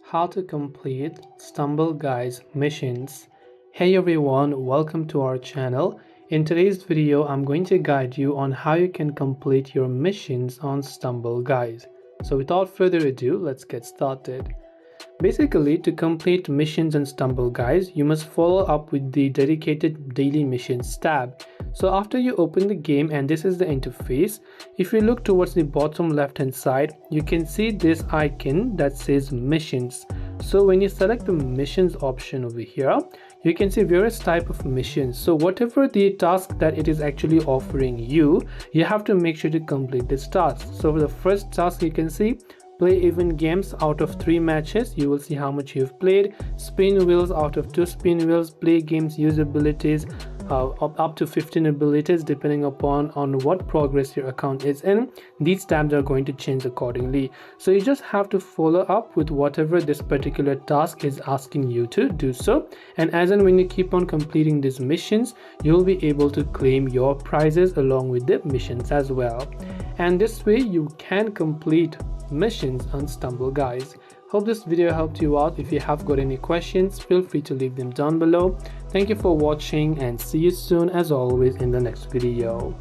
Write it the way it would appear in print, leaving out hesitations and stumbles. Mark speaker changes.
Speaker 1: How to complete Stumble Guys missions. Hey everyone, welcome to our channel. In today's video, I'm going to guide you on how you can complete your missions on Stumble Guys. So without further ado, let's get started. Basically, to complete missions in Stumble Guys, you must follow up with the dedicated daily missions tab. So after you open the game, and this is the interface, if you look towards the bottom left hand side, you can see this icon that says missions. So when you select the missions option over here, you can see various type of missions. So whatever the task that it is actually offering you, you have to make sure to complete this task. So for the first task, you can see play even games out of 3 matches. You will see how much you've played. Spin wheels out of 2 spin wheels. Play games, use abilities, up to 15 abilities depending upon what progress your account is in. These tabs are going to change accordingly. So you just have to follow up with whatever this particular task is asking you to do so. And as and when you keep on completing these missions, you'll be able to claim your prizes along with the missions as well. And this way you can complete missions on Stumble Guys. Hope this video helped you out. If you have got any questions, feel free to leave them down below. Thank you for watching and see you soon as always in the next video.